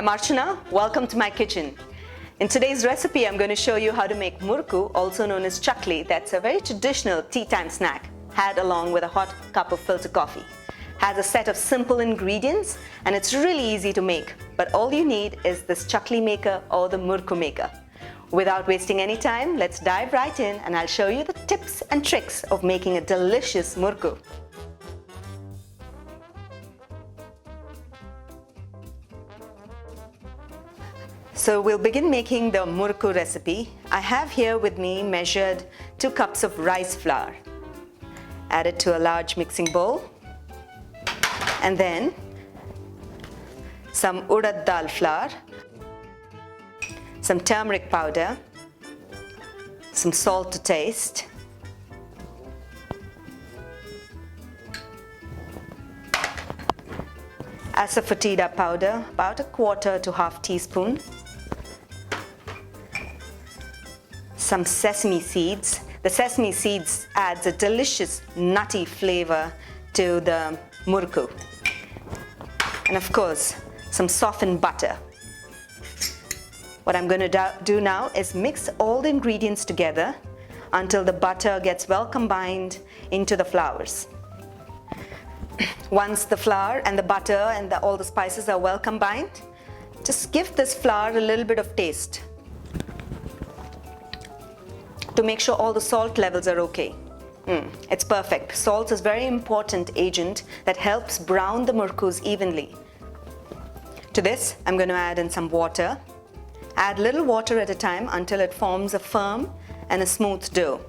I'm Archana, welcome to my kitchen. In today's recipe, I'm going to show you how to make murukku, also known as chakli. That's a very traditional tea time snack, had along with a hot cup of filter coffee. Has a set of simple ingredients and it's really easy to make, but all you need is this chakli maker or the murukku maker. Without wasting any time, let's dive right in and I'll show you the tips and tricks of making a delicious murukku. So we'll begin making the murukku recipe. I have here with me measured 2 cups of rice flour. Add it to a large mixing bowl. And then some urad dal flour, some turmeric powder, some salt to taste, asafoetida powder, about 1/4 to 1/2 teaspoon, some sesame seeds. The sesame seeds adds a delicious nutty flavor to the murukku. And of course, some softened butter. What I'm going to do now is mix all the ingredients together until the butter gets well combined into the flours. Once the flour and the butter and all the spices are well combined, just give this flour a little bit of taste to make sure all the salt levels are okay. It's perfect. Salt is a very important agent that helps brown the murukkus evenly. To this, I'm going to add in some water. Add little water at a time until it forms a firm and a smooth dough.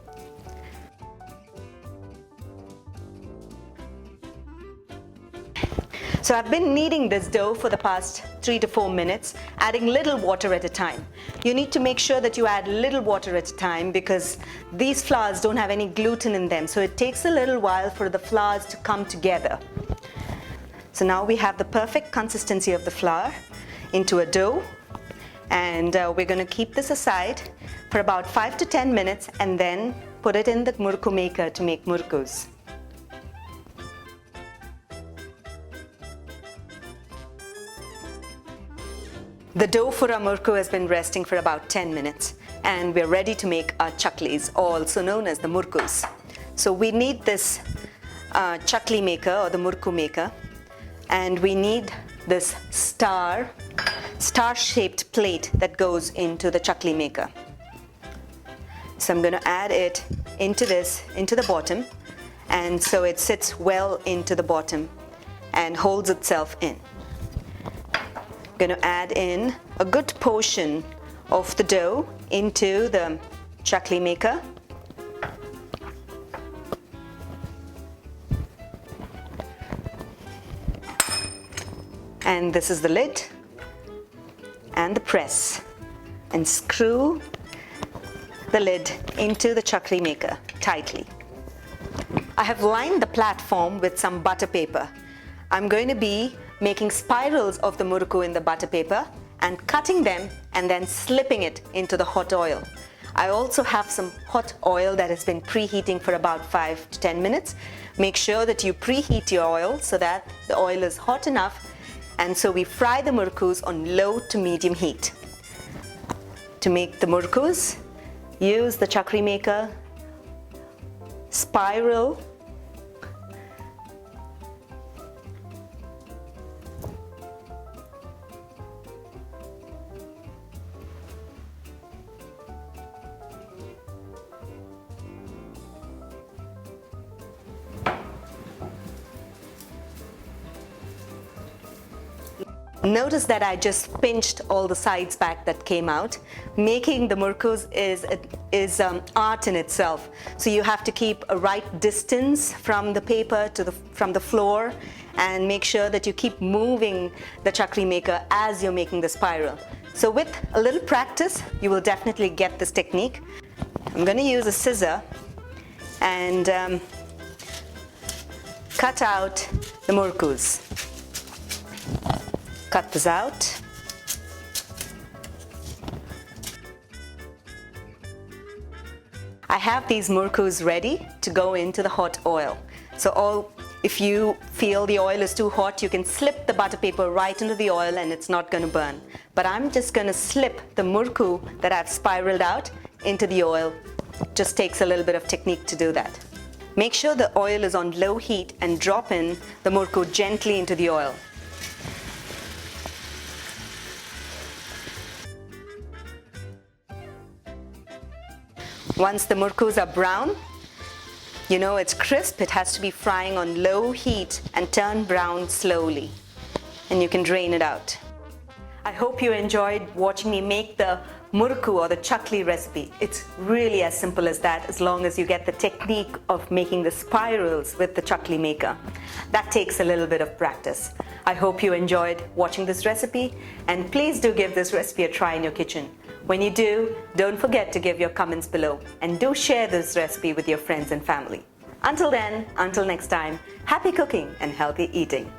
So I've been kneading this dough for the past 3 to 4 minutes, adding little water at a time. You need to make sure that you add little water at a time because these flours don't have any gluten in them, so it takes a little while for the flours to come together. So now we have the perfect consistency of the flour into a dough, and we're going to keep this aside for about 5 to 10 minutes and then put it in the murukku maker to make murukkus. The dough for our murukku has been resting for about 10 minutes and we're ready to make our chaklis, also known as the murukkus. So we need this chakli maker or the murukku maker, and we need this star-shaped plate that goes into the chakli maker. So I'm going to add it into the bottom, and so it sits well into the bottom and holds itself in. I'm going to add in a good portion of the dough into the chakli maker. And this is the lid and the press, and screw the lid into the chakli maker tightly. I have lined the platform with some butter paper. I'm going to be making spirals of the murukku in the butter paper and cutting them and then slipping it into the hot oil. I also have some hot oil that has been preheating for about 5 to 10 minutes. Make sure that you preheat your oil so that the oil is hot enough, and so we fry the murukkus on low to medium heat. To make the murukkus, use the chakri maker, spiral, Notice that I just pinched all the sides back that came out. Making the murukkus is art in itself. So you have to keep a right distance from the paper to from the floor, and make sure that you keep moving the chakli maker as you're making the spiral. So with a little practice, you will definitely get this technique. I'm going to use a scissor and cut out the murukkus. Cut this out. I have these murukkus ready to go into the hot oil. So all If you feel the oil is too hot, you can slip the butter paper right into the oil and it's not going to burn. But I'm just going to slip the murukku that I've spiraled out into the oil. Just takes a little bit of technique to do that. Make sure the oil is on low heat and drop in the murukku gently into the oil. Once the murukkus are brown, you know it's crisp, it has to be frying on low heat and turn brown slowly. And you can drain it out. I hope you enjoyed watching me make the murukku or the chakli recipe. It's really as simple as that, as long as you get the technique of making the spirals with the chakli maker. That takes a little bit of practice. I hope you enjoyed watching this recipe, and please do give this recipe a try in your kitchen. When you do, don't forget to give your comments below, and do share this recipe with your friends and family. Until then, until next time, happy cooking and healthy eating.